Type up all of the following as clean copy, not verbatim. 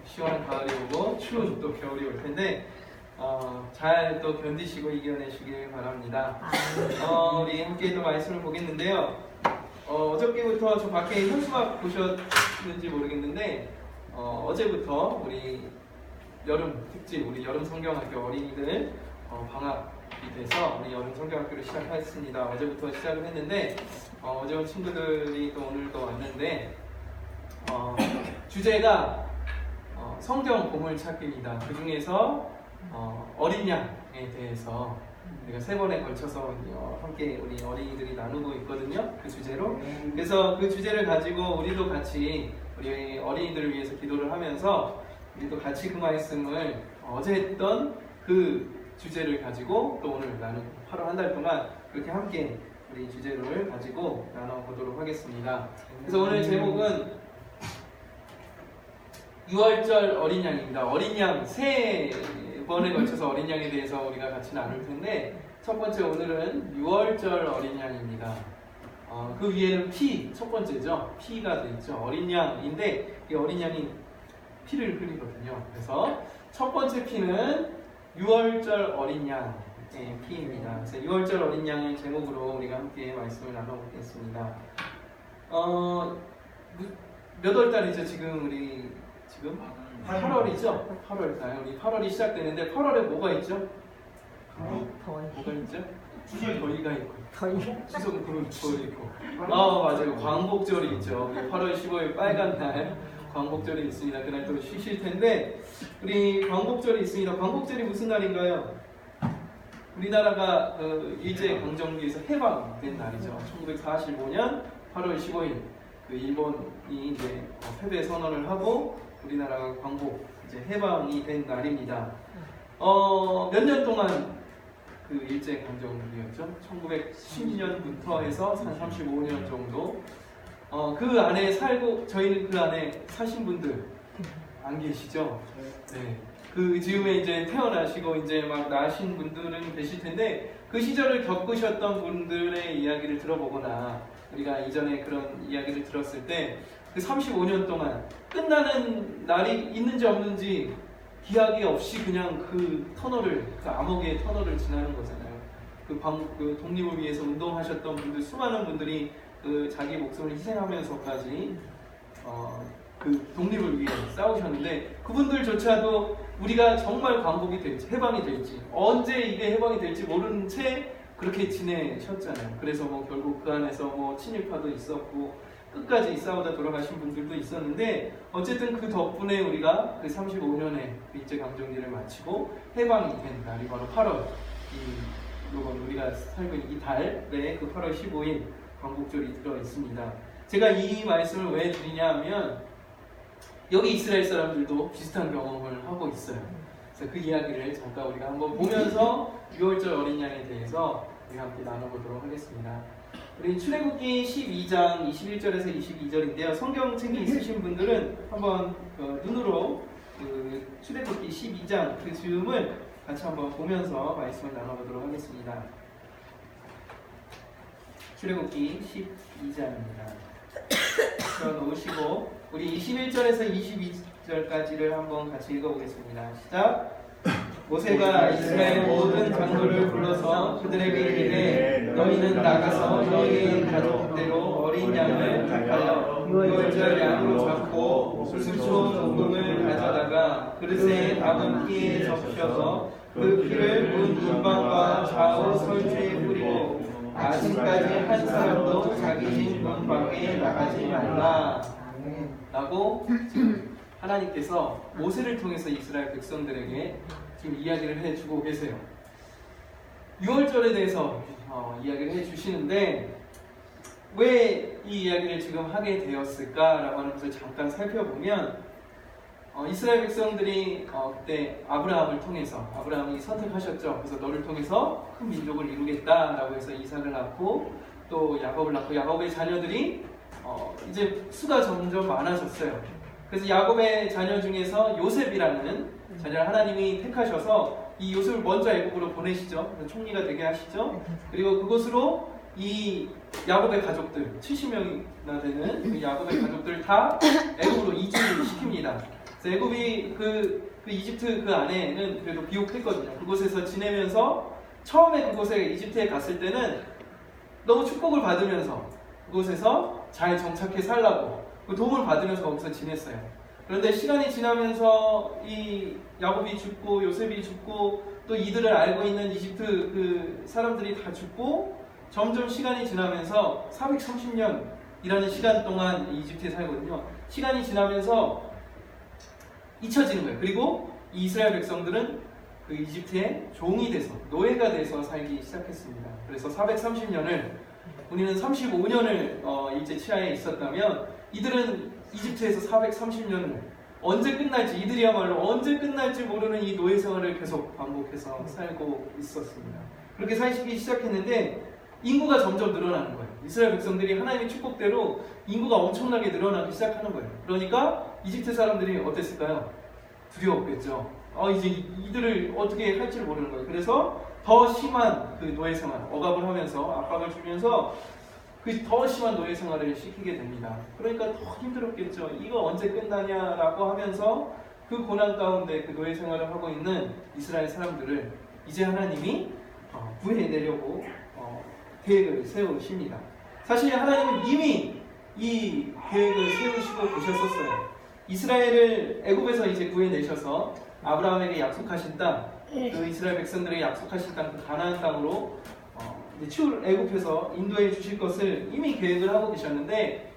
시원한 가을이 오고 추운 또 겨울이 올 텐데 잘 또 견디시고 이겨내시길 바랍니다. 우리 함께 또 말씀을 보겠는데요. 어저께부터 저 밖에 현수막 보셨는지 모르겠는데 어제부터 우리 여름 특집, 우리 여름 성경학교 어린이들 방학이 돼서 우리 여름 성경학교를 시작했습니다. 어제부터 시작을 했는데 어제 온 친구들이 또 오늘도 왔는데 주제가 성경 보물찾기입니다. 그 중에서 어린 양에 대해서 우리가 3번에 걸쳐서 함께 우리 어린이들이 나누고 있거든요. 그 주제로. 그래서 그 주제를 가지고 우리도 같이 우리 어린이들을 위해서 기도를 하면서 우리도 같이 그 말씀을 어제 했던 그 주제를 가지고 또 오늘 나누고 8월 한 달 동안 그렇게 함께 우리 주제를 가지고 나눠보도록 하겠습니다. 그래서 오늘 제목은 6월절 어린 양입니다. 어린 양 3번에 걸쳐서 어린 양에 대해서 우리가 같이 나눌 텐데 첫 번째 오늘은 6월절 어린 양입니다. 그 위에는 피, 첫 번째죠. 피가 되어 있죠. 어린 양인데 이 어린 양이 피를 흘리거든요. 그래서 첫 번째 피는 6월절 어린 양의 피입니다. 그래서 6월절 어린 양의 제목으로 우리가 함께 말씀을 나눠보겠습니다. 몇 월 달이죠? 지금 우리 지금 8월이죠? 8월달. 우리 8월이 시작되는데 8월에 뭐가 있죠? 뭐가 있죠? 더위가 있고 추석은 그런 더 있고 맞아요. 광복절이 있죠. 8월 15일 빨간 날 광복절이 있습니다. 그날 또 쉬실 텐데 우리 광복절이 있습니다. 광복절이 무슨 날인가요? 우리나라가 일제 강점기에서 해방된 날이죠. 1945년 8월 15일 그 일본이 이제 패배 선언을 하고 우리나라가 광복 이제 해방이 된 날입니다. 몇 년 동안 그 일제 강점기였죠. 1910년부터 해서 한 35년 정도. 그 안에 살고 저희는 그 안에 사신 분들 안 계시죠? 네. 그 즈음에 이제 태어나시고 이제 막 나신 분들은 계실 텐데 그 시절을 겪으셨던 분들의 이야기를 들어보거나 우리가 이전에 그런 이야기를 들었을 때 그 35년 동안 끝나는 날이 있는지 없는지 기약이 없이 그냥 그 터널을, 그 암흑의 터널을 지나는 거잖아요. 그 독립을 위해서 운동하셨던 분들, 수많은 분들이 그 자기 목숨을 희생하면서까지 그 독립을 위해 싸우셨는데 그분들조차도 우리가 정말 광복이 될지 해방이 될지 언제 이게 해방이 될지 모르는 채 그렇게 지내셨잖아요. 그래서 뭐 결국 그 안에서 뭐 친일파도 있었고 끝까지 싸우다 돌아가신 분들도 있었는데 어쨌든 그 덕분에 우리가 그 35년의 일제 강점기를 마치고 해방이 된 날이 바로 8월 이건 우리가 살고 있는 이 달에 그 8월 15일 광복절이 들어 있습니다. 제가 이 말씀을 왜 드리냐 하면 여기 이스라엘 사람들도 비슷한 경험을 하고 있어요. 그래서 그 이야기를 잠깐 우리가 한번 보면서 6월절 어린 양에 대해서 우리가 함께 나눠보도록 하겠습니다. 우리 출애굽기 12장 21절에서 22절인데요. 성경책이 있으신 분들은 한번 눈으로 그 출애굽기 12장 그 즈음을 같이 한번 보면서 말씀을 나눠보도록 하겠습니다. 출애굽기 12장입니다. 놓으시고 우리 21절에서 22절까지를 한번 같이 읽어보겠습니다. 시작! 모세가 이스라엘 모든 장로를 불러서 그들에게 이르되 너희는 나가서 너희의 가족대로 어린 양을 택하여 6월절 양으로 잡고 수초 녹음을 가져다가 그릇에 담은 피에 적셔서 그 피를 문 인방과 좌우 설주에 뿌리고 아침까지 한 사람도 자기 집 문 밖에 나가지 말라 라고 지금 하나님께서 모세를 통해서 이스라엘 백성들에게 지금 이야기를 해주고 계세요. 6월절에 대해서 이야기를 해주시는데 왜 이 이야기를 지금 하게 되었을까라고 하는 것을 잠깐 살펴보면 이스라엘 백성들이 그때 아브라함을 통해서 아브라함이 선택하셨죠. 그래서 너를 통해서 큰 민족을 이루겠다라고 해서 이삭을 낳고 또 야곱을 낳고 야곱의 자녀들이 이제 수가 점점 많아졌어요. 그래서 야곱의 자녀 중에서 요셉이라는 자녀를 하나님이 택하셔서 이 요셉을 먼저 애굽으로 보내시죠. 그래서 총리가 되게 하시죠. 그리고 그곳으로 이 야곱의 가족들 70명이나 되는 그 야곱의 가족들 다 애굽으로 이주를 시킵니다. 그래서 애굽이 그 이집트 그 안에는 그래도 비옥했거든요. 그곳에서 지내면서 처음에 그곳에 이집트에 갔을 때는 너무 축복을 받으면서 그곳에서 잘 정착해 살라고 그 도움을 받으면서 거기서 지냈어요. 그런데 시간이 지나면서 이 야곱이 죽고 요셉이 죽고 또 이들을 알고 있는 이집트 그 사람들이 다 죽고 점점 시간이 지나면서 430년이라는 시간 동안 이집트에 살거든요. 시간이 지나면서 잊혀지는 거예요. 그리고 이 이스라엘 백성들은 그 이집트의 종이 돼서 노예가 돼서 살기 시작했습니다. 그래서 430년을 우리는 35년을 일제 치하에 있었다면 이들은 이집트에서 430년을 언제 끝날지 이들이야말로 언제 끝날지 모르는 이 노예 생활을 계속 반복해서 살고 있었습니다. 그렇게 살기 시작했는데 인구가 점점 늘어나는 거예요. 이스라엘 백성들이 하나님의 축복대로 인구가 엄청나게 늘어나기 시작하는 거예요. 그러니까 이집트 사람들이 어땠을까요? 두려웠겠죠. 이제 이들을 어떻게 할지를 모르는 거예요. 그래서 더 심한 그 노예 생활, 억압을 하면서 압박을 주면서 그 더 심한 노예 생활을 시키게 됩니다. 그러니까 더 힘들었겠죠. 이거 언제 끝나냐라고 하면서 그 고난 가운데 그 노예 생활을 하고 있는 이스라엘 사람들을 이제 하나님이 구해내려고 계획을 세우십니다. 사실 하나님은 이미 이 계획을 세우시고 계셨었어요. 이스라엘을 애굽에서 이제 구해내셔서 아브라함에게 약속하신 땅, 그 이스라엘 백성들에게 약속하신 땅, 그 가나안 땅으로 애굽에서 인도해 주실 것을 이미 계획을 하고 계셨는데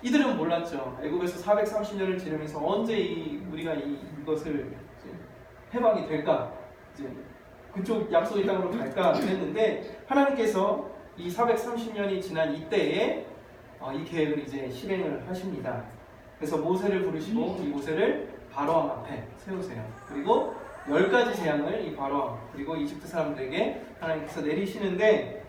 이들은 몰랐죠. 애굽에서 430년을 지내면서 언제 우리가 이것을 해방이 될까? 이제 그쪽 약속의 땅으로 갈까 했는데 하나님께서 이 430년이 지난 이때에 이 계획을 이제 실행을 하십니다. 그래서 모세를 부르시고 이 모세를 바로왕 앞에 세우세요. 그리고 10가지 재앙을 이 바로왕 그리고 이집트 사람들에게 하나님께서 내리시는데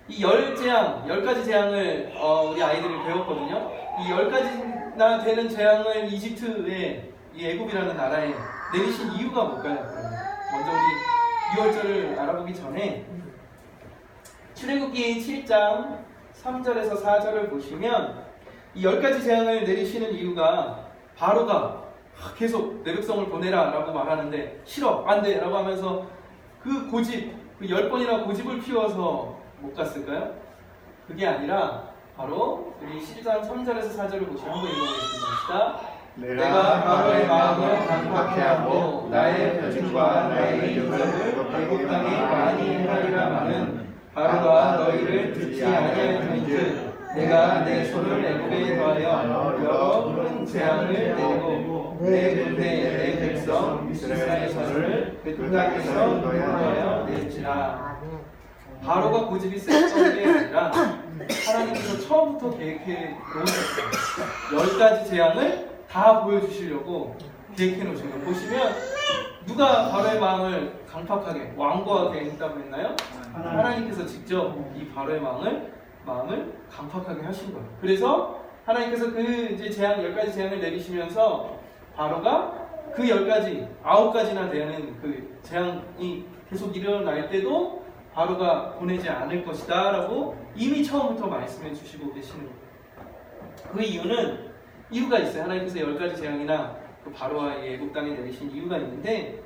이 10가지 재앙을 우리 아이들이 배웠거든요. 이 10가지나 되는 재앙을 이집트에 이 애굽이라는 나라에 내리신 이유가 뭘까요? 먼저 우리 6월절을 알아보기 전에 출애굽기 7장 3절에서 4절을 보시면 이 10가지 재앙을 내리시는 이유가 바로가 계속 내 백성을 보내라 라고 말하는데 싫어 안돼 라고 하면서 그 고집 그 10번이나 고집을 피워서 못 갔을까요? 그게 아니라 바로 우리 7장 3절에서 4절을 보시면 한번 읽어보겠습니다. 내가 바로의 마음을 강팍케 하고 나의 표징과 나의 이름을 애굽 땅에 많이 하리라 마는 바로가 너희를 듣지 아니하였은즉 내가 내 손을 애굽에 더하여 여러 큰 재앙을 내리고 내 군대 내 백성 이스라엘을 그 땅에서 노예하여 낼지라. 바로가 고집이 셌던 게 아니라 하나님께서 처음부터 계획해 놓으셨어요. 10가지 재앙을 다 보여주시려고 계획해 놓으신 거예요. 보시면 누가 바로의 마음을 강팍하게 완고하게 했다고 했나요? 하나님께서 직접 이 바로의 마음을 강팍하게 하신 거예요. 그래서 하나님께서 그 이제 10가지 재앙을 내리시면서 바로가 그 10가지, 9가지나 되는 그 재앙이 계속 일어날 때도 바로가 보내지 않을 것이다 라고 이미 처음부터 말씀해 주시고 계시는 거예요. 그 이유가 있어요. 하나님께서 10가지 재앙이나 그 바로와 애굽 땅에 내리신 이유가 있는데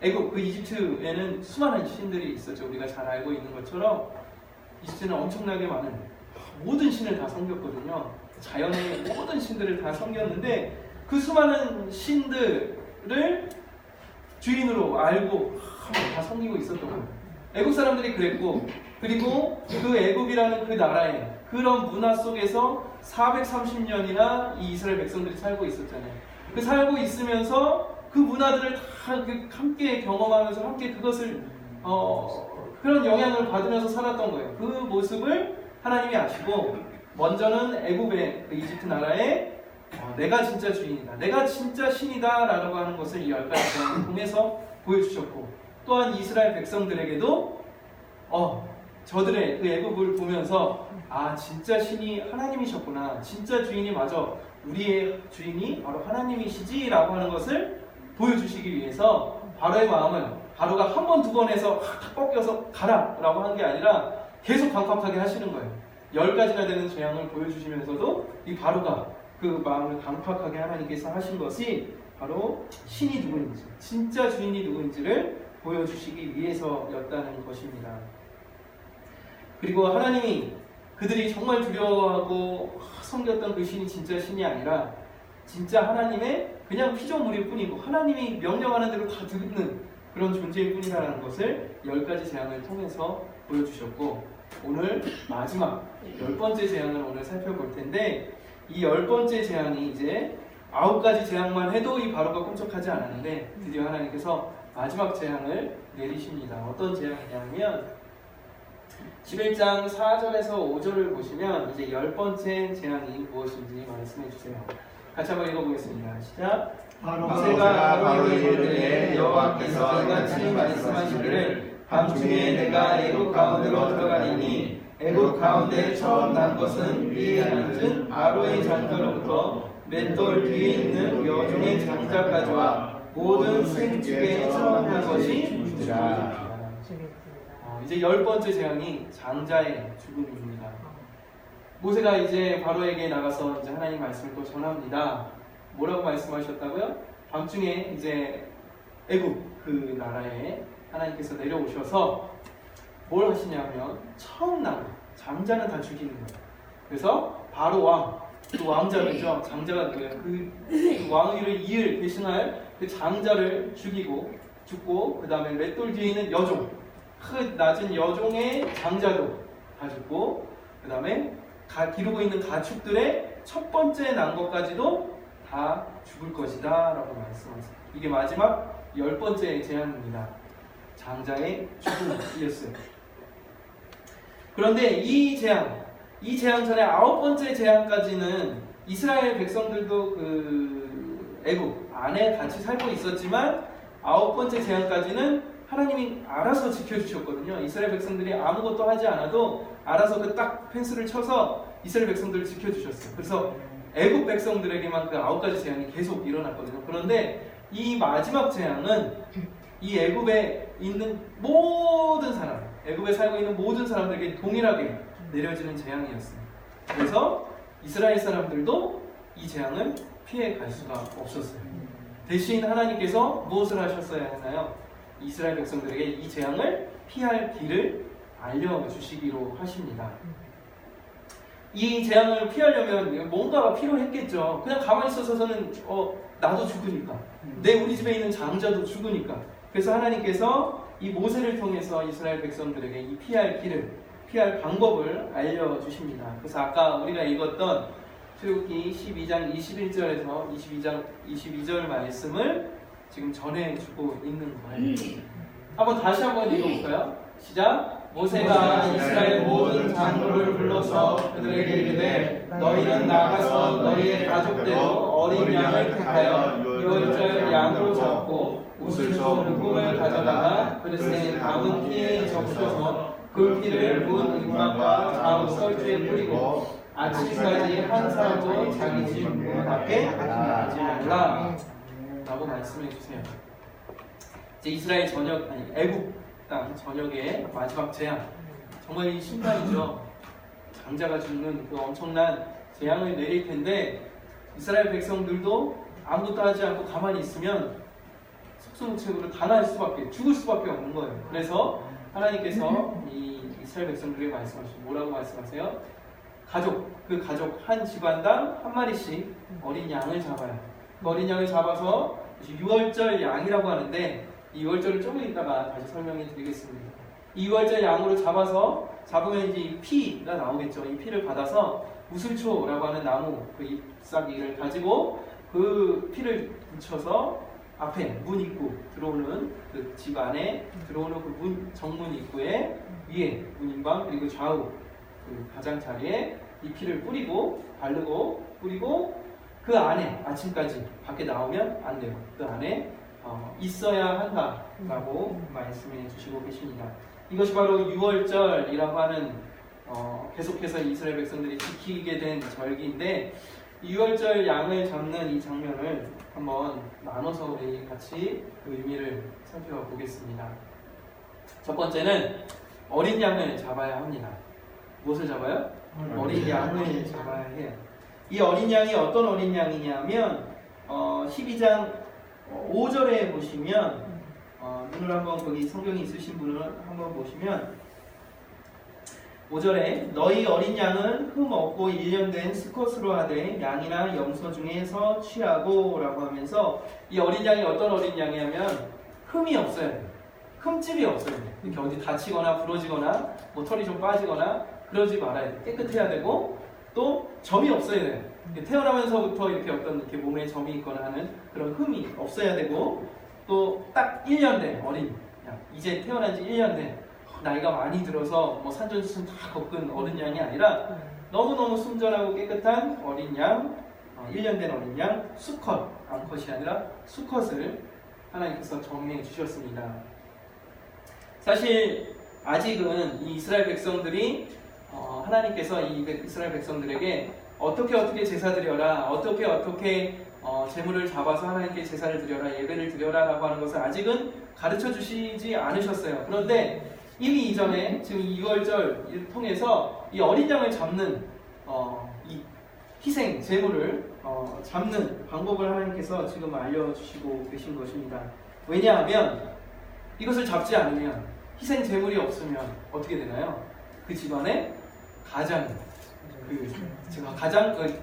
애굽, 그 이집트에는 수많은 신들이 있었죠. 우리가 잘 알고 있는 것처럼 이집트는 엄청나게 많은 모든 신을 다 섬겼거든요. 자연의 모든 신들을 다 섬겼는데 그 수많은 신들을 주인으로 알고 다 섬기고 있었던 거예요. 애굽 사람들이 그랬고 그리고 그 애굽이라는 그 나라에 그런 문화 속에서 430년이나 이 이스라엘 백성들이 살고 있었잖아요. 그 살고 있으면서 그 문화들을 다 함께 경험하면서 함께 그것을 그런 영향을 받으면서 살았던 거예요. 그 모습을 하나님이 아시고 먼저는 애굽의 그 이집트 나라에 내가 진짜 주인이다, 내가 진짜 신이다 라고 하는 것을 이 10가지 재앙을 통해서 보여주셨고 또한 이스라엘 백성들에게도 저들의 그 애굽을 보면서 진짜 신이 하나님이셨구나, 진짜 주인이 맞아, 우리의 주인이 바로 하나님이시지 라고 하는 것을 보여주시기 위해서 바로의 마음을 바로가 한 번, 두 번 해서 탁 꺾여서 가라 라고 한 게 아니라 계속 강팍하게 하시는 거예요. 10가지나 되는 재앙을 보여주시면서도 이 바로가 그 마음을 강팍하게 하나님께서 하신 것이 바로 신이 누구인지, 진짜 주인이 누구인지를 보여주시기 위해서였다는 것입니다. 그리고 하나님이 그들이 정말 두려워하고 섬겼던 그 신이 진짜 신이 아니라 진짜 하나님의 그냥 피조물일 뿐이고 하나님이 명령하는 대로 다 듣는 그런 존재일 뿐이라는 것을 10가지 재앙을 통해서 보여주셨고, 오늘 마지막 10번째 재앙을 오늘 살펴볼 텐데, 이 10번째 재앙이 이제 9가지 재앙만 해도 이 바로가 꿈쩍하지 않았는데 드디어 하나님께서 마지막 재앙을 내리십니다. 어떤 재앙이냐면 11장 4절에서 5절을 보시면 이제 10번째 재앙이 무엇인지 말씀해 주세요. 같이 한번 읽어보겠습니다. 시작. 모세가 바로에게 이르되 여호와께서 이같이 말씀하시기를 밤중에 내가 애국 가운데로 들어가리니 애국 가운데 처음 난 것은 위에 앉은 바로의 장자로부터 맷돌 뒤에 있는 여종의 장자까지와 모든 생축에 처음 난 것이 죽으리라. 이제 10번째 재앙이 장자의 죽음입니다. 모세가 이제 바로에게 나가서 이제 하나님 말씀을 또 전합니다. 뭐라고 말씀하셨다고요? 밤중에 이제 애국 그 나라에 하나님께서 내려오셔서 뭘 하시냐면 처음 난 장자는 다 죽이는 거예요. 그래서 바로 왕, 그 왕자죠. 장자가 누구예요? 그 왕위를 이을 대신할 그 장자를 죽고 그 다음에 맷돌 뒤에 있는 여종, 그 낮은 여종의 장자도 다 죽고, 그 다음에 기르고 있는 가축들의 첫 번째 난 것까지도 다 죽을 것이다 라고 말씀하세요. 이게 마지막 10번째 재앙입니다. 장자의 죽음이었어요. 그런데 이 재앙 전에 9번째 재앙까지는 이스라엘 백성들도 그 애국 안에 같이 살고 있었지만 9번째 재앙까지는 하나님이 알아서 지켜주셨거든요. 이스라엘 백성들이 아무것도 하지 않아도 알아서 그 딱 펜스를 쳐서 이스라엘 백성들을 지켜주셨어요. 그래서 애국 백성들에게만 그 9가지 재앙이 계속 일어났거든요. 그런데 이 마지막 재앙은 이 애국에 있는 모든 사람, 애국에 살고 있는 모든 사람들에게 동일하게 내려지는 재앙이었어요. 그래서 이스라엘 사람들도 이 재앙을 피해 갈 수가 없었어요. 대신 하나님께서 무엇을 하셨어야 했나요? 이스라엘 백성들에게 이 재앙을 피할 길을 알려주시기로 하십니다. 이 재앙을 피하려면 뭔가가 필요했겠죠. 그냥 가만히 있어서는 나도 죽으니까, 우리 집에 있는 장자도 죽으니까. 그래서 하나님께서 이 모세를 통해서 이스라엘 백성들에게 이 피할 방법을 알려주십니다. 그래서 아까 우리가 읽었던 출애굽기 12장 21절에서 22절 말씀을 지금 전해주고 있는 거예요. 다시 한번 읽어볼까요? 시작! 모세가 이스라엘 모든 장로를 불러서 그들에게 이르되 너희는 나가서 너희의 가족대로 어린 양을 택하여 유월절 양으로 잡고 우슬초 묵음을 가져다가 그릇에 담은 피에 적셔서 그 피를 문 임방과 좌우 설주에 뿌리고 아침까지 한 사람도 자기 집 문 밖에 나가지 말라 라고 말씀해 주세요. 이제 이스라엘 애국 땅 전역의 마지막 재앙, 정말 이 심판이죠. 장자가 죽는 그 엄청난 재앙을 내릴 텐데 이스라엘 백성들도 아무것도 하지 않고 가만히 있으면 속수무책으로 죽을 수밖에 없는 거예요. 그래서 하나님께서 이 이스라엘 백성들에게 말씀하시죠. 뭐라고 말씀하세요? 그 가족 한 집안당 한 마리씩 어린 양을 잡아요. 그 어린 양을 잡아서 유월절 양이라고 하는데 이 유월절을 조금 이따가 다시 설명해 드리겠습니다. 이 유월절 양으로 잡으면 이제 이 피가 나오겠죠. 이 피를 받아서 우슬초라고 하는 나무 그 잎사귀를 가지고 그 피를 묻혀서 앞에 문 입구 들어오는 그 집 안에 들어오는 그 정문 입구에 위에 문인방 그리고 좌우 그 가장자리에 이 피를 뿌리고 그 안에 아침까지 밖에 나오면 안 돼요. 그 안에 있어야 한다라고 말씀해 주시고 계십니다. 이것이 바로 유월절이라고 하는 계속해서 이스라엘 백성들이 지키게 된 절기인데 이 유월절 양을 잡는 이 장면을 한번 나눠서 우리 같이 그 의미를 살펴보겠습니다. 첫 번째는 어린 양을 잡아야 합니다. 무엇을 잡아요? 어린 양을 잡아야 해요. 이 어린 양이 어떤 어린 양이냐면 12장 5절에 보시면 눈을 한번 거기 성경이 있으신 분은 한번 보시면 5절에 너희 어린 양은 흠 없고 1년 된 수컷으로 하되 양이나 염소 중에서 취하고 라고 하면서 이 어린 양이 어떤 어린 양이냐면 흠이 없어야 돼요. 흠집이 없어야 돼요. 이렇게 어디 다치거나 부러지거나 뭐 털이 좀 빠지거나 그러지 말아야 돼요. 깨끗해야 되고 또 점이 없어야 돼요. 태어나면서부터 이렇게 어떤 이렇게 몸에 점이 있거나 하는 그런 흠이 없어야 되고 또 딱 1년 된 어린 양, 이제 태어난 지 1년 된 나이가 많이 들어서 뭐 산전수전 다 겪은 어린 양이 아니라 너무너무 순전하고 깨끗한 어린 양, 1년 된 어린 양, 수컷, 암컷이 아니라 수컷을 하나님께서 정해 주셨습니다. 사실 아직은 이 이스라엘 백성들이 하나님께서 이 이스라엘 백성들에게 어떻게 제사 드려라, 어떻게 제물을 잡아서 하나님께 제사를 드려라, 예배를 드려라 라고 하는 것을 아직은 가르쳐 주시지 않으셨어요. 그런데 이미 이전에 지금 2월절을 통해서 이 어린 양을 잡는 이 희생 제물을 잡는 방법을 하나님께서 지금 알려주시고 계신 것입니다. 왜냐하면 이것을 잡지 않으면 희생 제물이 없으면 어떻게 되나요? 그 집안에 가장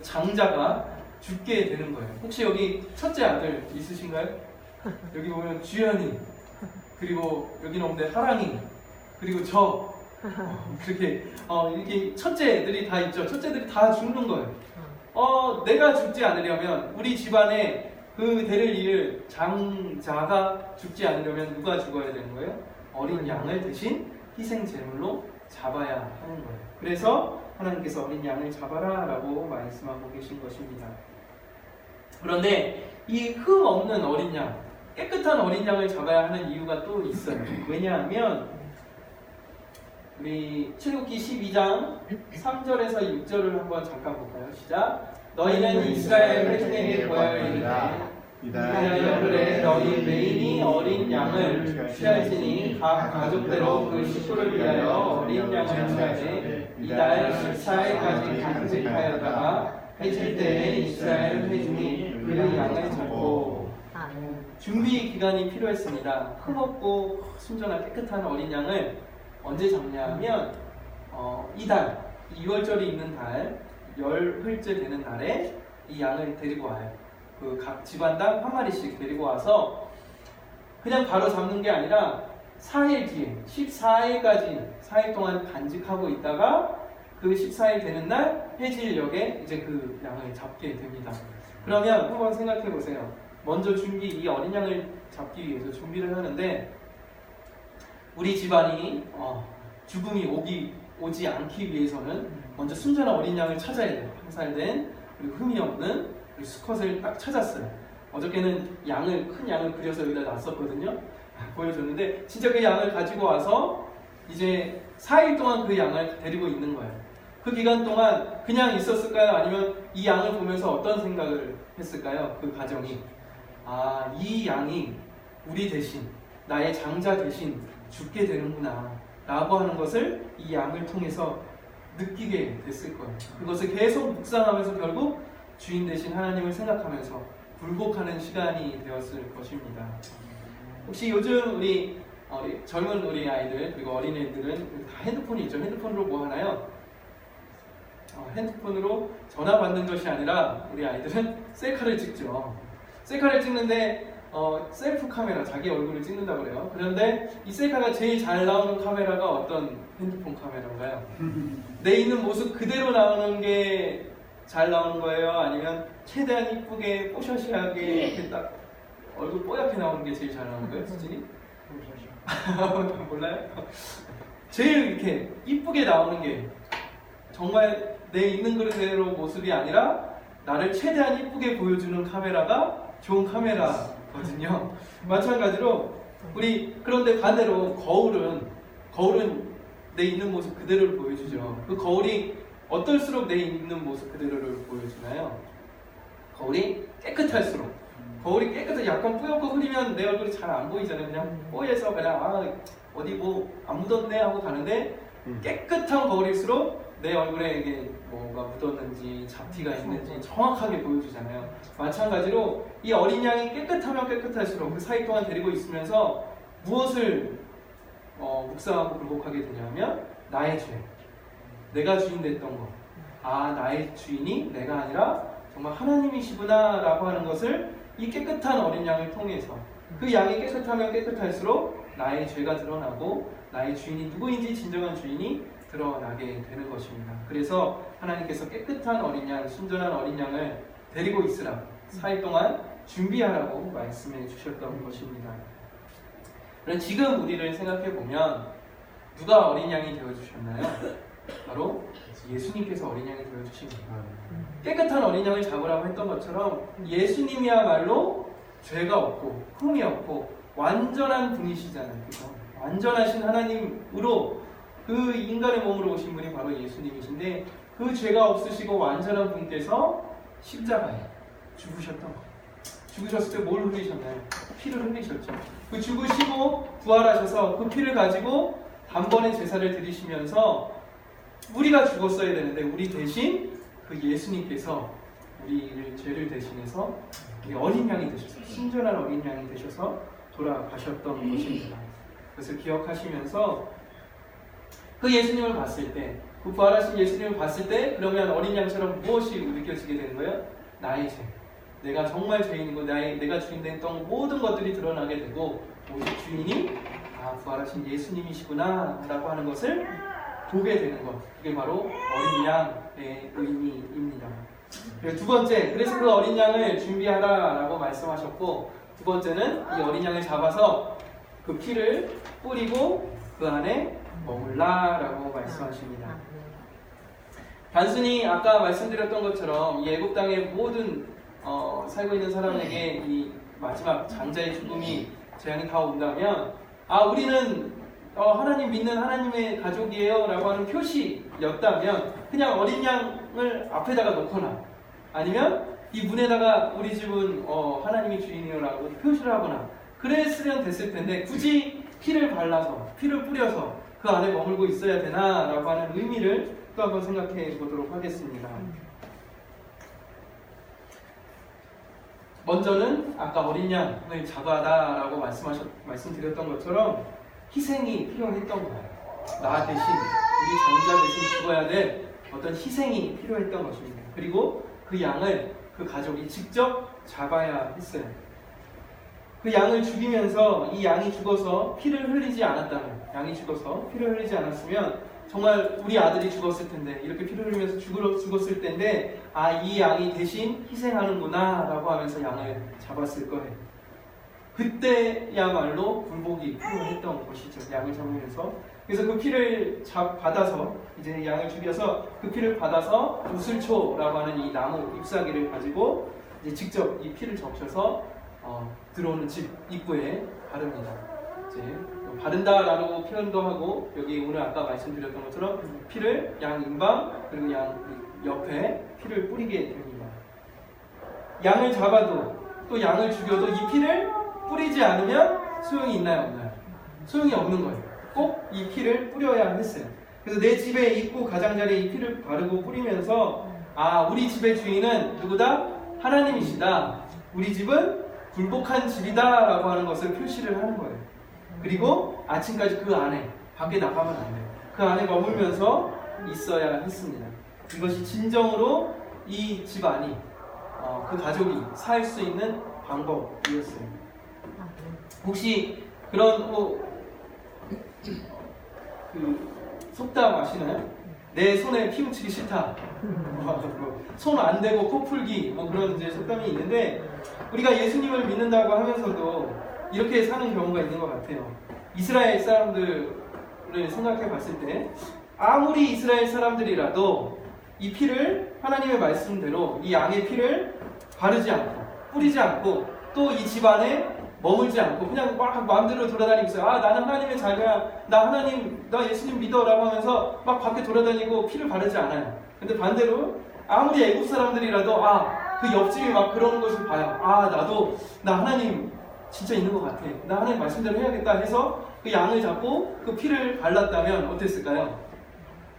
장자가 죽게 되는 거예요. 혹시 여기 첫째 아들 있으신가요? 여기 보면 주연이, 그리고 여기는 없는데 하랑이, 그리고 저 이렇게 첫째들이 다 있죠. 첫째들이 다 죽는 거예요. 내가 죽지 않으려면 우리 집안에 그 대를 이을 장자가 죽지 않으려면 누가 죽어야 되는 거예요? 어린 양을 대신 희생 제물로 잡아야 하는 거예요. 그래서 하나님께서 어린 양을 잡아라 라고 말씀하고 계신 것입니다. 그런데 이 흠 없는 어린 양, 깨끗한 어린 양을 잡아야 하는 이유가 또 있어요. 왜냐하면 우리 출애굽기 12장 3절에서 6절을 한번 잠깐 볼까요? 시작. 너희는 이스라엘 회중에게 보아야 이르되 이달여 그래 너희 매인이 어린 양을 취할지니 각 가족대로 그 식구를 위하여 어린 양을 취하되 이달 14일까지 간직하였다가 해질 때에 이스라엘 회중이 그 양을 잡고. 준비 기간이 필요했습니다. 흠없고 순전한 깨끗한 어린 양을 언제 잡냐면 이달 2월절이 있는 달 열흘째 되는 날에 이 양을 데리고 와요. 그 각 집안당 한 마리씩 데리고 와서 그냥 바로 잡는 게 아니라 4일 뒤에 14일까지 4일 동안 간직하고 있다가 그 14일 되는 날 해질녘에 이제 그 양을 잡게 됩니다. 그러면 한번 생각해 보세요. 먼저 이 어린 양을 잡기 위해서 준비를 하는데 우리 집안이 죽음이 오지 않기 위해서는 먼저 순전한 어린 양을 찾아야 돼요. 한 살 된 그리고 흠이 없는 수컷을 딱 찾았어요. 어저께는 큰 양을 그려서 여기다 놨었거든요. 보여줬는데 진짜 그 양을 가지고 와서 이제 4일 동안 그 양을 데리고 있는 거예요. 그 기간 동안 그냥 있었을까요? 아니면 이 양을 보면서 어떤 생각을 했을까요? 그 가정이 이 양이 우리 대신 나의 장자 대신 죽게 되는구나 라고 하는 것을 이 양을 통해서 느끼게 됐을 거예요. 그것을 계속 묵상하면서 결국 주인 대신 하나님을 생각하면서 굴복하는 시간이 되었을 것입니다. 혹시 요즘 우리 젊은 우리 아이들 그리고 어린애들은 다 핸드폰이 있죠. 핸드폰으로 뭐 하나요? 핸드폰으로 전화 받는 것이 아니라 우리 아이들은 셀카를 찍죠. 셀카를 찍는데 셀프 카메라, 자기 얼굴을 찍는다고 그래요. 그런데 이 셀카가 제일 잘 나오는 카메라가 어떤 핸드폰 카메라인가요? 내 있는 모습 그대로 나오는 게 잘 나오는 거예요? 아니면 최대한 이쁘게 뽀샤시하게 이렇게 딱 얼굴 뽀얗게 나오는 게 제일 잘 나오는 거예요? 수진이? 몰라요? 제일 이렇게 이쁘게 나오는 게 정말 내 있는 그대로 모습이 아니라 나를 최대한 이쁘게 보여주는 카메라가 좋은 카메라거든요. 마찬가지로 그런데 반대로 거울은 내 있는 모습 그대로를 보여주죠. 그 거울이 어떨수록 내 있는 모습 그대로를 보여주나요? 거울이 깨끗할수록 거울이 깨끗하게 약간 뿌옇고 흐리면 내 얼굴이 잘 안 보이잖아요. 그냥 뽀얘서 그냥 어디 뭐 안 묻었네 하고 가는데 깨끗한 거울일수록 내 얼굴에 이게 뭐가 묻었는지 잡티가 있는지 정확하게 보여주잖아요. 마찬가지로 이 어린 양이 깨끗하면 깨끗할수록 그 사이 동안 데리고 있으면서 무엇을 묵상하고 굴복하게 되냐면 나의 죄, 내가 주인 됐던 것, 나의 주인이 내가 아니라 정말 하나님이시구나 라고 하는 것을 이 깨끗한 어린 양을 통해서, 그 양이 깨끗하면 깨끗할수록 나의 죄가 드러나고 나의 주인이 누구인지 진정한 주인이 드러나게 되는 것입니다. 그래서 하나님께서 깨끗한 어린 양, 순전한 어린 양을 데리고 있으라, 4일 동안 준비하라고 말씀해 주셨던 것입니다. 그럼 지금 우리를 생각해 보면 누가 어린 양이 되어 주셨나요? 바로 예수님께서 어린 양이 되어 주신 거예요. 깨끗한 어린 양을 잡으라고 했던 것처럼 예수님이야말로 죄가 없고 흠이 없고 완전한 분이시잖아요. 그렇죠? 완전하신 하나님으로 그 인간의 몸으로 오신 분이 바로 예수님이신데, 그 죄가 없으시고 완전한 분께서 십자가에 죽으셨던 거예요. 죽으셨을 때 뭘 흘리셨나요? 피를 흘리셨죠. 그 죽으시고 부활하셔서 그 피를 가지고 단번에 제사를 드리시면서 우리가 죽었어야 되는데 우리 대신 그 예수님께서 우리를 죄를 대신해서 어린 양이 되셔서, 순전한 어린 양이 되셔서 돌아가셨던 것입니다. 그것을 기억하시면서 그 예수님을 봤을 때, 그 부활하신 예수님을 봤을 때 그러면 어린 양처럼 무엇이 느껴지게 되는 거예요? 나의 죄, 내가 정말 죄인이고 내가 주인 됐던 모든 것들이 드러나게 되고, 오직 주인이 부활하신 예수님이시구나 라고 하는 것을 보게 되는 것, 그게 바로 어린 양의 의미입니다. 두 번째, 그래서 그 어린 양을 준비하라 라고 말씀하셨고, 두 번째는 이 어린 양을 잡아서 그 피를 뿌리고 그 안에 머물라 라고 말씀하십니다. 단순히 아까 말씀드렸던 것처럼 이 애굽 땅의 모든 살고 있는 사람에게 이 마지막 장자의 죽음이 재앙이 다 온다면 우리는 하나님 믿는 하나님의 가족이에요 라고 하는 표시였다면 그냥 어린 양을 앞에다가 놓거나 아니면 이 문에다가 우리 집은 하나님이 주인이요 라고 표시를 하거나 그랬으면 됐을 텐데, 굳이 피를 발라서 피를 뿌려서 그 안에 머물고 있어야 되나 라고 하는 의미를 또 한번 생각해 보도록 하겠습니다. 먼저는 아까 어린 양을 잡아라 라고 말씀드렸던 것처럼 희생이 필요했던 거예요. 나 대신, 우리 장자 대신 죽어야 될 어떤 희생이 필요했던 것입니다. 그리고 그 양을 그 가족이 직접 잡아야 했어요. 그 양을 죽이면서 이 양이 죽어서 피를 흘리지 않았다면, 양이 죽어서 피를 흘리지 않았으면 정말 우리 아들이 죽었을 텐데, 이렇게 피를 흘리면서 죽었을 텐데 이 양이 대신 희생하는구나 라고 하면서 양을 잡았을 거예요. 그때야말로 굴복이 필요했던 것이죠. 양을 잡으면서. 그래서 그 피를 받아서, 이제 양을 죽여서 그 피를 받아서 우슬초라고 하는 이 나무 잎사귀를 가지고 이제 직접 이 피를 적셔서 들어오는 집 입구에 바릅니다. 이제 바른다라고 표현도 하고, 여기 오늘 아까 말씀드렸던 것처럼 피를 양 임방 그리고 양 옆에 피를 뿌리게 됩니다. 양을 잡아도 또 양을 죽여도 이 피를 뿌리지 않으면 소용이 있나요, 없나요? 소용이 없는 거예요. 꼭 이 피를 뿌려야 했어요. 그래서 내 집의 입구 가장자리에 이 피를 바르고 뿌리면서 우리 집의 주인은 누구다? 하나님이시다. 우리 집은 굴복한 집이다 라고 하는 것을 표시를 하는 거예요. 그리고 아침까지 그 안에, 밖에 나가면 안 돼요. 그 안에 머물면서 있어야 했습니다. 이것이 진정으로 이 집안이, 그 가족이 살 수 있는 방법이었어요. 혹시 그런 속담 아시나요? 내 손에 피 묻히기 싫다. 손 안 대고 코 풀기, 그런 이제 속담이 있는데, 우리가 예수님을 믿는다고 하면서도 이렇게 사는 경우가 있는 것 같아요. 이스라엘 사람들을 생각해 봤을 때 아무리 이스라엘 사람들이라도 이 피를 하나님의 말씀대로 이 양의 피를 바르지 않고 뿌리지 않고 또 이 집안에 머물지 않고 그냥 막 마음대로 돌아다니고 있어요. 나는 하나님의 자녀야, 나 예수님 믿어 라고 하면서 막 밖에 돌아다니고 피를 바르지 않아요. 근데 반대로 아무리 애굽 사람들이라도 그 옆집이 막 그러는 것을 봐요. 아, 나 하나님 진짜 있는 것 같아. 나 하나님 말씀대로 해야겠다 해서 그 양을 잡고 그 피를 발랐다면 어땠을까요?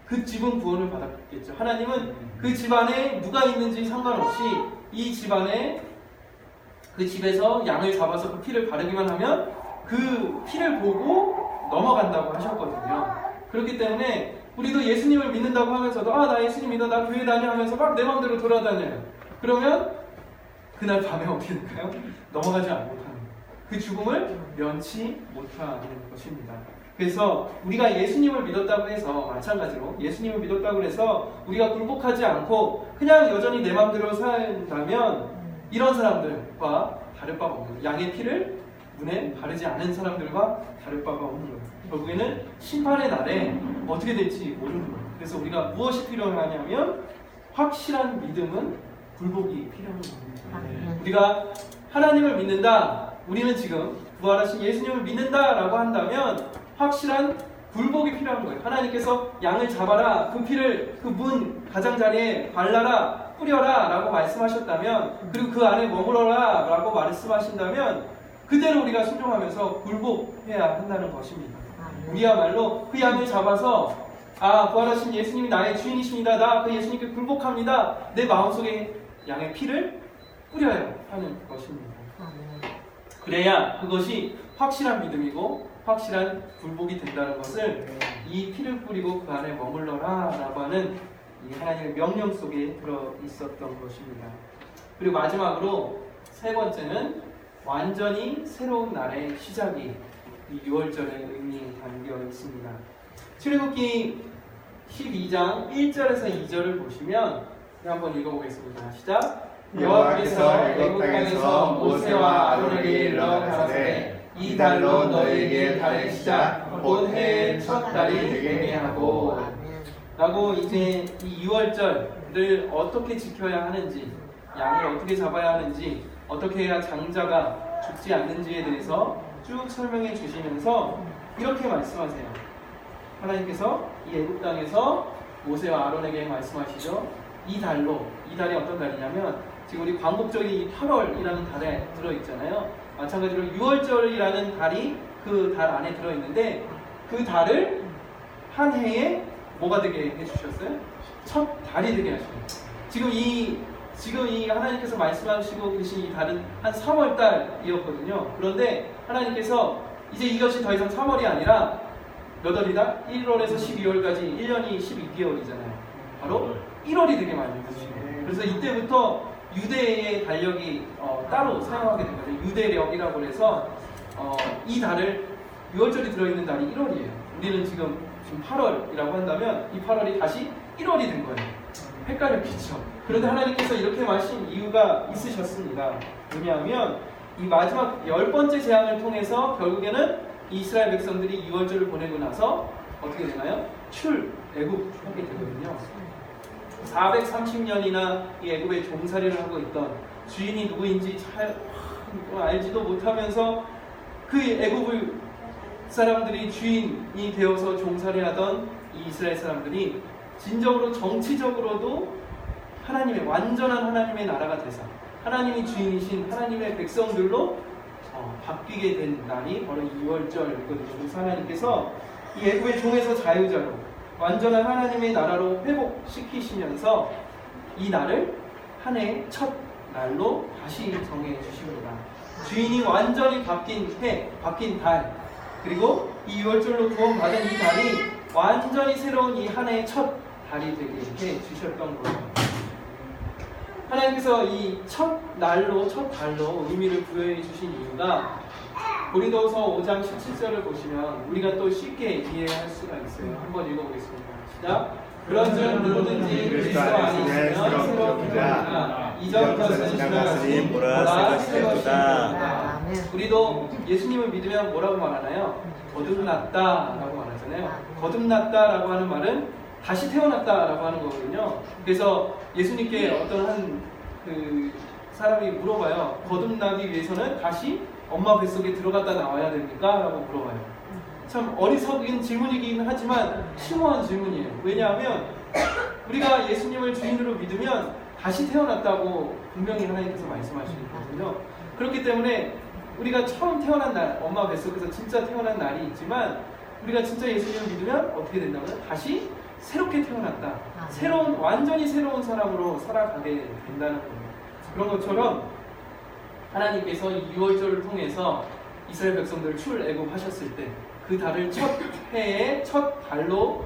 그 집은 구원을 받았겠죠. 하나님은 그 집안에 누가 있는지 상관없이 이 집안에 그 집에서 양을 잡아서 그 피를 바르기만 하면 그 피를 보고 넘어간다고 하셨거든요. 그렇기 때문에 우리도 예수님을 믿는다고 하면서도 나 예수님 믿어, 나 교회 다녀 하면서 막 내 마음대로 돌아다녀요. 그러면 그날 밤에 어떻게 될까요? 넘어가지 못하는 그 죽음을 면치 못하는 것입니다. 그래서 우리가 예수님을 믿었다고 해서 마찬가지로 예수님을 믿었다고 해서 우리가 굴복하지 않고 그냥 여전히 내 마음대로 산다면 이런 사람들과 다를 바가 없는 거예요. 양의 피를 눈에 바르지 않은 사람들과 다를 바가 없는 거예요. 결국에는 심판의 날에 어떻게 될지 모르는 거예요. 그래서 우리가 무엇이 필요하냐면 확실한 믿음은 굴복이 필요한 겁니다. 우리가 하나님을 믿는다, 우리는 지금 부활하신 예수님을 믿는다라고 한다면 확실한 굴복이 필요한 거예요. 하나님께서 양을 잡아라, 그 피를 그 문 가장자리에 발라라, 뿌려라 라고 말씀하셨다면, 그리고 그 안에 머물러라 라고 말씀하신다면 그대로 우리가 순종하면서 굴복해야 한다는 것입니다. 우리야말로 그 양을 잡아서 부활하신 예수님이 나의 주인이십니다, 나 그 예수님께 굴복합니다, 내 마음속에 양의 피를 뿌려야 하는 것입니다. 그래야 그것이 확실한 믿음이고 확실한 굴복이 된다는 것을 이 피를 뿌리고 그 안에 머물러라 라고 하는 이 하나님의 명령 속에 들어 있었던 것입니다. 그리고 마지막으로 세 번째는 완전히 새로운 날의 시작이 이 6월절의 의미에 담겨 있습니다. 출애굽기 12장 1절에서 2절을 보시면 한번 읽어보겠습니다. 시작. 여호와께서 애굽 땅에서 모세와 아론에게 일러 가라사대 이 달로 너희에게 달의 시작 곧 해의 첫 달이 되게 하고 라고 이제 이 6월절을 어떻게 지켜야 하는지, 양을 어떻게 잡아야 하는지, 어떻게 해야 장자가 죽지 않는지에 대해서 쭉 설명해 주시면서 이렇게 말씀하세요. 하나님께서 이 애굽 땅에서 모세와 아론에게 말씀하시죠. 이 달이 어떤 달이냐면 지금 우리 광복절이 이 8월이라는 달에 들어있잖아요. 마찬가지로 6월절이라는 달이 그 달 안에 들어있는데 그 달을 한 해에 뭐가 되게 해주셨어요? 첫 달이 되게 하시네요. 지금 이 하나님께서 말씀하시고 계신 이 달은 한 3월 달이었거든요. 그런데 하나님께서 이제 이것이 더 이상 3월이 아니라 몇 월이다? 1월에서 12월까지 1년이 12개월이잖아요. 바로 1월이 되게 많이 드시네요. 그래서 이때부터 유대의 달력이 따로 사용하게 된 거죠. 유대력이라고 해서 이 달을 6월절이 들어있는 달이 1월이에요. 우리는 지금 8월이라고 한다면 이 8월이 다시 1월이 된 거예요. 헷갈렸겠죠. 그런데 하나님께서 이렇게 말씀 이유가 있으셨습니다. 왜냐하면 이 마지막 10번째 재앙을 통해서 결국에는 이스라엘 백성들이 6월절을 보내고 나서 어떻게 되나요? 애굽하게 되거든요. 430년이나 이 애굽에 종살이를 하고 있던, 주인이 누구인지 잘 알지도 못하면서 그 애굽을 사람들이 주인이 되어서 종살이하던 이 이스라엘 사람들이 진정으로 정치적으로도 완전한 하나님의 나라가 돼서 하나님이 주인이신 하나님의 백성들로 바뀌게 된 날이 바로 2월절이거든요. 그래서 하나님께서 이 애굽의 종에서 자유자로 완전한 하나님의 나라로 회복시키시면서 이 날을 한 해의 첫 날로 다시 정해 주십니다. 주인이 완전히 바뀐 해, 바뀐 달, 그리고 이 6월절로 구원받은 이 달이 완전히 새로운 이 한 해의 첫 달이 되게 해 주셨던 거예요. 하나님께서 이 첫 달로 의미를 부여해 주신 이유가 고린도서 5장 17절을 보시면 우리가 또 쉽게 이해할 수가 있어요. 한번 읽어보겠습니다. 시작. 그런즉 누구든지 그리스도 안에 있으면 새로운 피조물이라 이전 것은 지나갔으니 보라 새 것이 되었다. 우리도 예수님을 믿으면 뭐라고 말하나요? 거듭났다라고 말하잖아요. 거듭났다라고 하는 말은 다시 태어났다라고 하는 거거든요. 그래서 예수님께 어떤 한 사람이 물어봐요. 거듭나기 위해서는 다시 엄마 뱃속에 들어갔다 나와야 됩니까? 라고 물어봐요. 참 어리석은 질문이긴 하지만 심오한 질문이에요. 왜냐하면 우리가 예수님을 주인으로 믿으면 다시 태어났다고 분명히 하나님께서 말씀하시거든요. 그렇기 때문에 우리가 처음 태어난 날, 엄마 뱃속에서 진짜 태어난 날이 있지만 우리가 진짜 예수님을 믿으면 어떻게 된다고요? 다시 새롭게 태어났다. 완전히 새로운 사람으로 살아가게 된다는 거예요. 그런 것처럼 하나님께서 이 6월절을 통해서 이스라엘 백성들을 출애굽하셨을 때 그 달을 첫 해의 첫 달로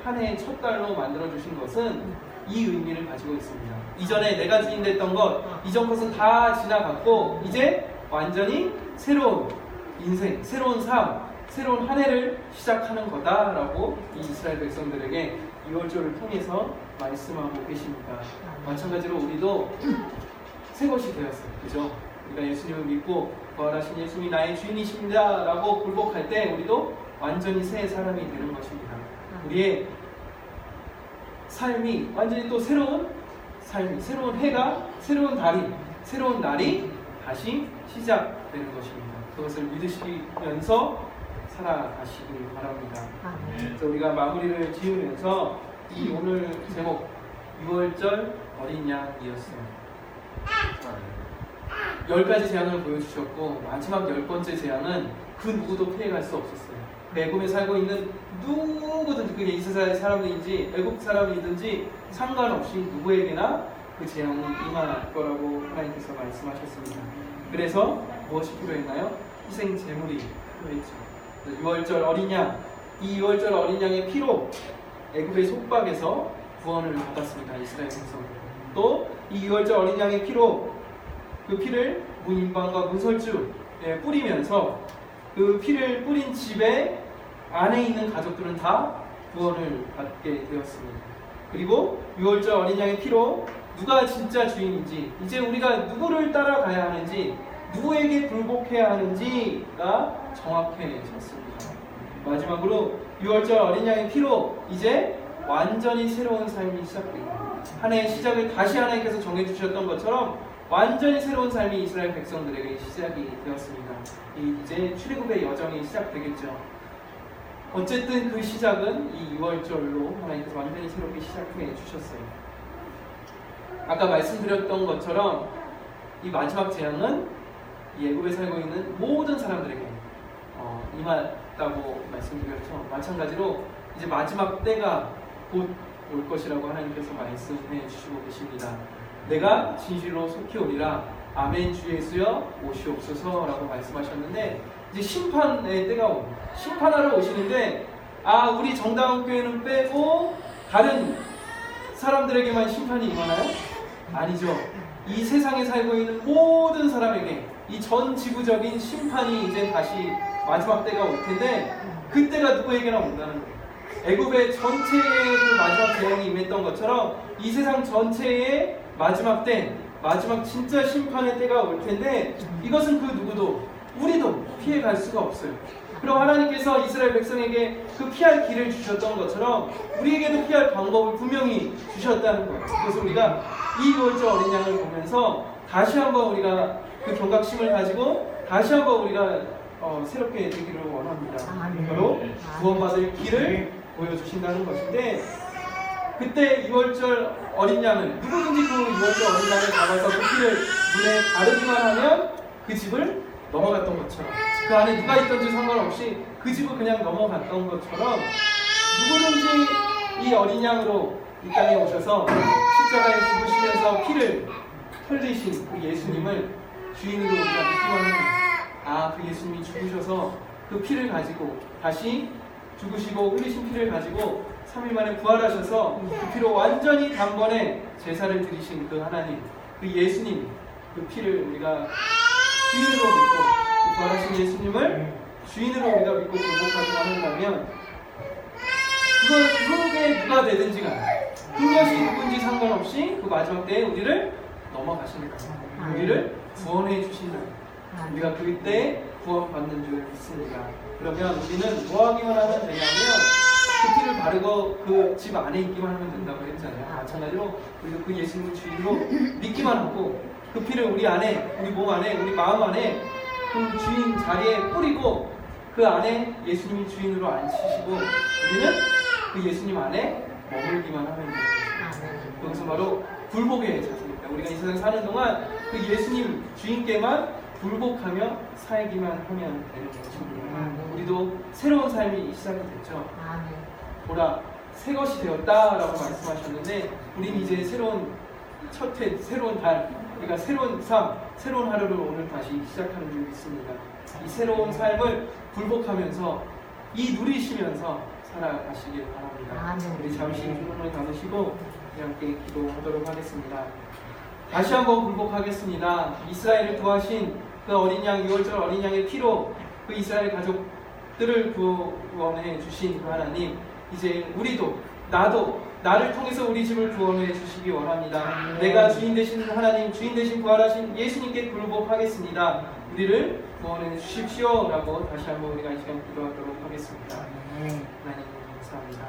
한 해의 첫 달로 만들어 주신 것은 이 의미를 가지고 있습니다. 이전에 내가 주인 됐던 것, 이전 것은 다 지나갔고 이제 완전히 새로운 인생, 새로운 삶, 새로운 한 해를 시작하는 거다라고 이 이스라엘 백성들에게 6월절을 통해서 말씀하고 계십니다. 마찬가지로 우리도 새 것이 되었어요. 그죠? 우리가 예수님을 믿고 부활하신 예수님이 나의 주인이십니다 라고 굴복할 때 우리도 완전히 새 사람이 되는 것입니다. 우리의 삶이 완전히 또 새로운 삶이, 새로운 해가, 새로운 달이, 새로운 날이 다시 시작되는 것입니다. 그것을 믿으시면서 살아가시길 바랍니다. 그래서 우리가 마무리를 지으면서 이 오늘 제목 6월절 어린 양이었어요. 10가지 재앙을 보여주셨고 마지막 10번째 재앙은 그 누구도 피해갈 수 없었어요. 애굽에 살고 있는 누구든지 그게 이스라엘 사람이든지 애굽 사람이든지 상관없이 누구에게나 그 재앙이 임할 거라고 하나님께서 말씀하셨습니다. 그래서 무엇이 필요했나요? 희생 제물이 필요했죠. 6월절 어린 양, 이 6월절 어린 양의 피로 애굽의 속박에서 구원을 받았습니다. 이스라엘 백성. 또 이 6월절 어린 양의 피로 그 피를 문인방과 문설주에 뿌리면서 그 피를 뿌린 집에 안에 있는 가족들은 다 구원을 받게 되었습니다. 그리고 6월절 어린 양의 피로 누가 진짜 주인인지, 이제 우리가 누구를 따라가야 하는지, 누구에게 굴복해야 하는지가 정확해졌습니다. 마지막으로 6월절 어린 양의 피로 이제 완전히 새로운 삶이 시작됩니다. 한 해의 시작을 다시 하나님께서 정해주셨던 것처럼 완전히 새로운 삶이 이스라엘 백성들에게 시작이 되었습니다. 이제 출애굽의 여정이 시작되겠죠. 어쨌든 그 시작은 이 6월절로 하나님께서 완전히 새롭게 시작해 주셨어요. 아까 말씀드렸던 것처럼 이 마지막 재앙은 이 애굽에 살고 있는 모든 사람들에게 임했다고 말씀드렸죠. 마찬가지로 이제 마지막 때가 곧 올 것이라고 하나님께서 말씀해 주시고 계십니다. 내가 진실로 속히 오리라. 아멘 주 예수여 오시옵소서라고 말씀하셨는데 이제 심판의 때가 옵니다. 심판하러 오시는데 우리 정다운 교회는 빼고 다른 사람들에게만 심판이 임하나요? 아니죠. 이 세상에 살고 있는 모든 사람에게 이 전 지구적인 심판이 이제 다시 마지막 때가 올 텐데 그때가 누구에게나 온다는 거예요. 애굽의 전체의 그 마지막 재앙이 임했던 것처럼 이 세상 전체의 마지막 때, 마지막 진짜 심판의 때가 올 텐데 이것은 그 누구도 우리도 피해갈 수가 없어요. 그럼 하나님께서 이스라엘 백성에게 그 피할 길을 주셨던 것처럼 우리에게도 피할 방법을 분명히 주셨다는 거예요. 그래서 우리가 이 6월절 어린 양을 보면서 다시 한번 우리가 그 경각심을 가지고 다시 한번 우리가 새롭게 되기를 원합니다. 바로 구원받을 길을 보여주신다는 것인데 그때 6월절 어린 양을 누구든지 그 6월절 어린 양을 잡아서 그 피를 물에 바르기만 하면 그 집을 넘어갔던 것처럼 그 안에 누가 있던지 상관없이 그 집을 그냥 넘어갔던 것처럼 누구든지 이 어린 양으로 이 땅에 오셔서 십자가에 죽으시면서 피를 흘리신 그 예수님을 주인으로 우리가 믿기만 하면 그 예수님이 죽으셔서 그 피를 가지고 다시 죽으시고 흘리신 피를 가지고 3일 만에 부활하셔서 그 피로 완전히 단번에 제사를 드리신 그 하나님, 그 예수님, 그 피를 우리가 주인으로 믿고 그 부활하신 예수님을 주인으로 우리가 믿고 굴복하기만 한다면 그게 누가 되든지 간에 그것이 누군지 상관없이 그 마지막 때에 우리를 넘어가십니다. 우리를 구원해 주신다. 우리가 그때 구원받는 줄 믿습니다. 그러면 우리는 뭐 하기만 하면 되냐면 그 피를 바르고 그 집 안에 있기만 하면 된다고 했잖아요. 마찬가지로 우리도 그 예수님을 주인으로 믿기만 하고 그 피를 우리 안에, 우리 몸 안에, 우리 마음 안에 그 주인 자리에 뿌리고 그 안에 예수님이 주인으로 앉히시고 우리는 그 예수님 안에 머물기만 하면 됩니다. 그것은 바로 굴복의 자세입니다. 우리가 이 세상 사는 동안 그 예수님 주인께만 굴복하며 살기만 하면 되는 것입니다. 우리도 새로운 삶이 시작이 됐죠. 보라, 새 것이 되었다라고 말씀하셨는데 우리는 이제 새로운 첫 해, 새로운 달, 그러니까 새로운 삶, 새로운 하루를 오늘 다시 시작하는 줄 믿습니다. 이 새로운 삶을 굴복하면서 이 누리시면서 살아가시길 바랍니다. 우리 잠시 주문을 감으시고 함께 기도하도록 하겠습니다. 다시 한번 굴복하겠습니다. 이스라엘을 구하신 그 어린 양, 6월절 어린 양의 피로 그 이스라엘 가족들을 구원해 주신 그 하나님, 이제 우리도, 나를 통해서 우리 집을 구원해 주시기 원합니다. 내가 주인 되신 하나님, 주인 되신 부활하신 예수님께 굴복하겠습니다. 우리를 구원해 주십시오 라고 다시 한번 우리가 이 시간 기도하도록 하겠습니다. 하나님 감사합니다.